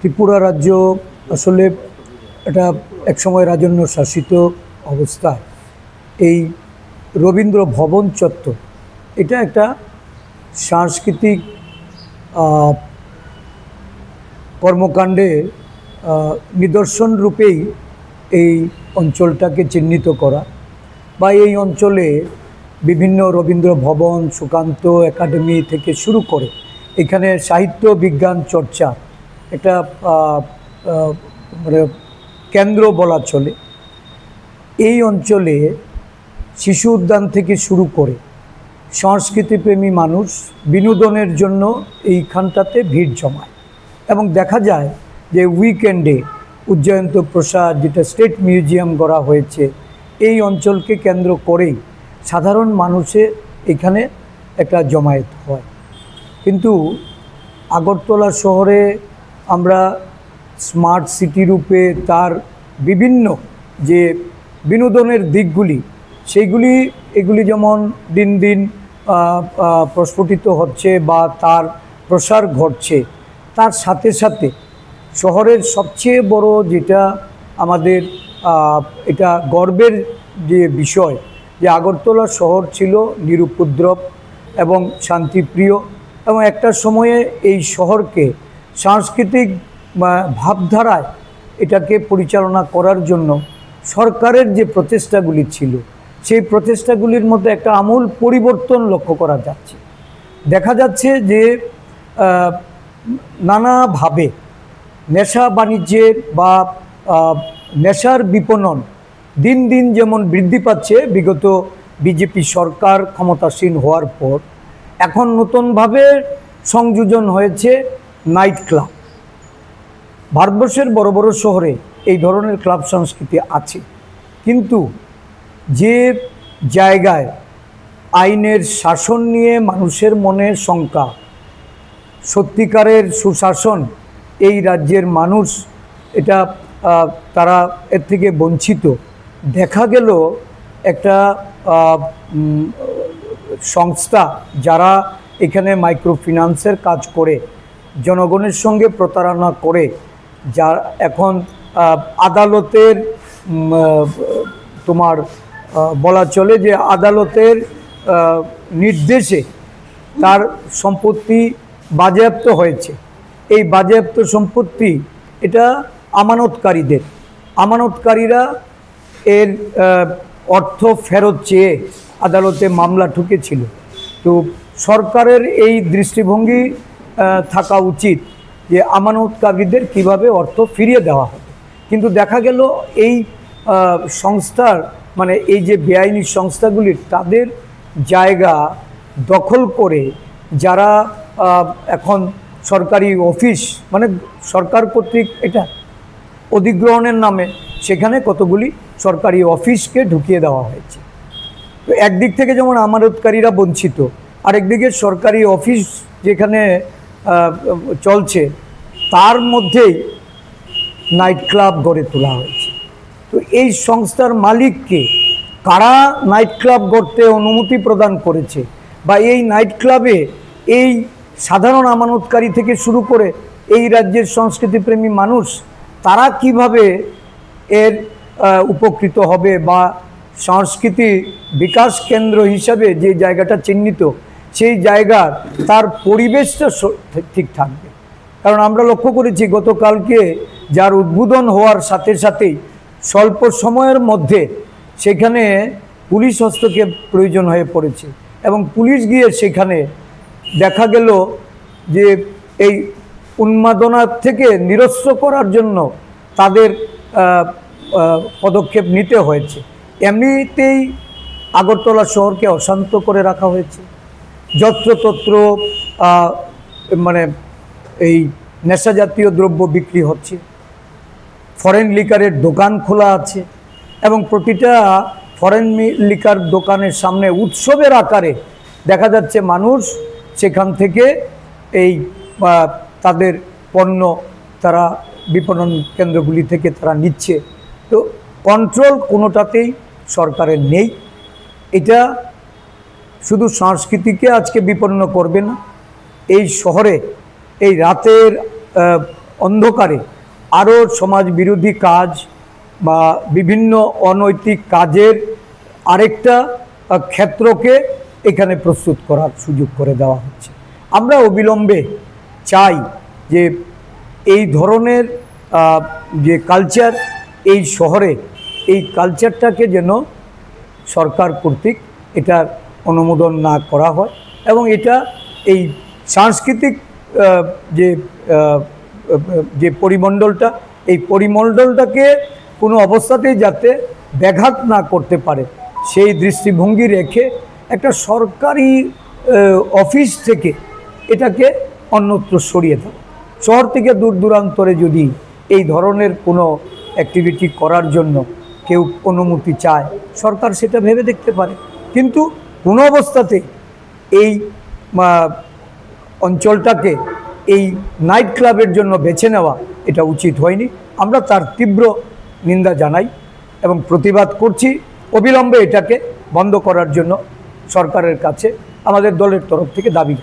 ত্রিপুরা রাজ্য আসলে এটা একসময় রাজন্য শাসিত অবস্থায় এই রবীন্দ্র ভবন চত্বর এটা একটা সাংস্কৃতিক কর্মকাণ্ডে নিদর্শন রূপেই এই অঞ্চলটাকে চিহ্নিত করা বা এই অঞ্চলে বিভিন্ন রবীন্দ্র ভবন সুকান্ত একাডেমি থেকে শুরু করে এখানে সাহিত্য বিজ্ঞান চর্চা একটা মানে কেন্দ্র বলা চলে। এই অঞ্চলে শিশু উদ্যান থেকে শুরু করে সংস্কৃতিপ্রেমী মানুষ বিনোদনের জন্য এইখানটাতে ভিড় জমায় এবং দেখা যায় যে উইকেন্ডে উজ্জয়ন্ত প্রসাদ যেটা স্টেট মিউজিয়াম করা হয়েছে এই অঞ্চলকে কেন্দ্র করেই সাধারণ মানুষের এখানে একটা জমায়েত হয়। কিন্তু আগরতলা শহরে আমরা স্মার্ট সিটি রূপে তার বিভিন্ন যে বিনোদনের দিকগুলি এগুলি যেমন দিন দিন প্রস্ফুটিত হচ্ছে বা তার প্রসার ঘটছে, তার সাথে সাথে শহরের সবচেয়ে বড় যেটা আমাদের এটা গর্বের যে বিষয় যে আগরতলা শহর ছিল নিরুপদ্রব এবং শান্তিপ্রিয় এবং একটা সময়ে এই শহরকে সাংস্কৃতিক ভাবধারায় এটাকে পরিচালনা করার জন্য সরকারের যে প্রচেষ্টাগুলি ছিল সেই প্রচেষ্টাগুলির মধ্যে একটা আমূল পরিবর্তন লক্ষ্য করা যাচ্ছে। দেখা যাচ্ছে যে নানাভাবে নেশা বাণিজ্যের বা নেশার বিপণন দিন দিন যেমন বৃদ্ধি পাচ্ছে বিগত বিজেপি সরকার ক্ষমতাসীন হওয়ার পর, এখন নতুনভাবে সংযোজন হয়েছে নাইট ক্লাব। ভারতবর্ষের বড় বড় শহরে এই ধরনের ক্লাব সংস্কৃতি আছে, কিন্তু যে জায়গায় আইনের শাসন নিয়ে মানুষের মনে শঙ্কা, সত্যিকারের সুশাসন এই রাজ্যের মানুষ এটা তারা এর থেকে বঞ্চিত। দেখা গেল একটা সংস্থা যারা এখানে মাইক্রো ফিন্যান্সের কাজ করে জনগণের সঙ্গে প্রতারণা করে, যা এখন আদালতের তোমার বলা চলে যে আদালতের নির্দেশে তার সম্পত্তি বাজেয়াপ্ত হয়েছে। এই বাজেয়াপ্ত সম্পত্তি এটা আমানতকারীরা এর অর্থ ফেরত চেয়ে আদালতে মামলা ঠুকেছিল। তো সরকারের এই দৃষ্টিভঙ্গি থাকা উচিত যে আমানতকারীদের কিভাবে অর্থ ফিরিয়ে দেওয়া হবে, কিন্তু দেখা গেল এই সংস্থার মানে এই যে বেআইনি সংস্থাগুলির তাদের জায়গা দখল করে যারা এখন সরকারি অফিস মানে সরকার কর্তৃক এটা অধিগ্রহণের নামে সেখানে কতগুলি সরকারি অফিসকে ঢুকিয়ে দেওয়া হয়েছে। তো একদিক থেকে যেমন আমানতকারীরা বঞ্চিত, আরেকদিকে সরকারি অফিস যেখানে চলছে তার মধ্যেই নাইট ক্লাব গড়ে তোলা হয়েছে। তো এই সংস্থার মালিককে কারা নাইট ক্লাব গড়তে অনুমতি প্রদান করেছে বা এই নাইট ক্লাবে এই সাধারণ আমানতকারী থেকে শুরু করে এই রাজ্যের সংস্কৃতিপ্রেমী মানুষ তারা কিভাবে এর উপকৃত হবে বা সংস্কৃতি বিকাশ কেন্দ্র হিসাবে যে জায়গাটা চিহ্নিত সেই জায়গার তার পরিবেশটা ঠিক থাকবে। কারণ আমরা লক্ষ্য করেছি গতকালকে যার উদ্বোধন হওয়ার সাথে সাথেই স্বল্প সময়ের মধ্যে সেখানে পুলিশ হস্তক্ষেপ প্রয়োজন হয়ে পড়েছে এবং পুলিশ গিয়ে সেখানে দেখা গেল যে এই উন্মাদনা থেকে নিরস্ত করার জন্য তাদের পদক্ষেপ নিতে হয়েছে। এমনিতেই আগরতলা শহরকে অশান্ত করে রাখা হয়েছে, যত্রতত্র মানে এই নেশা জাতীয় দ্রব্য বিক্রি হচ্ছে, ফরেন লিকারের দোকান খোলা আছে এবং প্রতিটা ফরেন লিকার দোকানের সামনে উৎসবের আকারে দেখা যাচ্ছে মানুষ সেখান থেকে এই তাদের পণ্য তারা বিপণন কেন্দ্রগুলি থেকে তারা নিচ্ছে। তো কন্ট্রোল কোনোটাতেই সরকারের নেই। এটা শুধু সংস্কৃতিকে আজকে বিপন্ন করবে না, এই শহরে এই রাতের অন্ধকারে আরও সমাজ বিরোধী কাজ বা বিভিন্ন অনৈতিক কাজের আরেকটা ক্ষেত্রকে এখানে প্রস্তুত করার সুযোগ করে দেওয়া হচ্ছে। আমরা অবিলম্বে চাই যে এই ধরনের যে কালচার এই শহরে, এই কালচারটাকে যেন সরকার কর্তৃক এটার অনুমোদন না করা হয় এবং এটা এই সাংস্কৃতিক যে যে পরিমণ্ডলটা, এই পরিমণ্ডলটাকে কোনো অবস্থাতেই যাতে ব্যাঘাত না করতে পারে সেই দৃষ্টিভঙ্গি রেখে একটা সরকারি অফিস থেকে এটাকে অন্যত্র সরিয়ে দেয়। শহর থেকে দূর দূরান্তরে যদি এই ধরনের কোনো অ্যাক্টিভিটি করার জন্য কেউ অনুমতি চায়, সরকার সেটা ভেবে দেখতে পারে, কিন্তু কোনো অবস্থাতে এই অঞ্চলটাকে এই নাইট ক্লাবের জন্য বেছে নেওয়া এটা উচিত হয়নি। আমরা তার তীব্র নিন্দা জানাই এবং প্রতিবাদ করছি। অবিলম্বে এটাকে বন্ধ করার জন্য সরকারের কাছে আমাদের দলের তরফ থেকে দাবি।